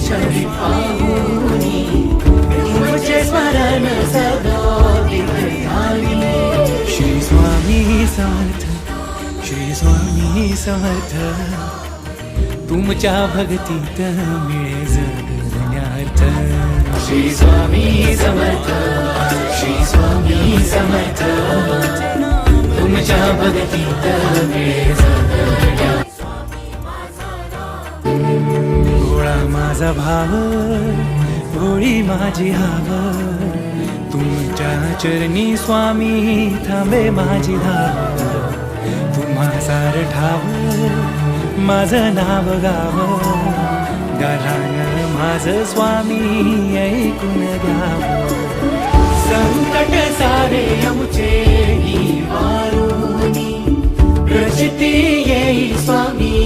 छवि पाहुनी तुमचे स्मरण सदा विहरावी। श्री स्वामी समर्थ, श्री स्वामी समर्थ, तुमच्या भक्तीत मिळे जगण्यार्थ। श्री स्वामी समर्थ, श्री स्वामी समर्थ, तुमच्या भक्तीत मिळे जगण्यार्थ। भोळा माझा भाव, भोळी माझी हाव, तुमच्या चरणी स्वामी थांबे माझी धाव। तुम्हा सार ठाव, माझं नाव गाव, गालान माझं स्वामी ऐकून घ्यावं। संकट सारे आमचे निवारुनी, प्रचिती येई स्वामी।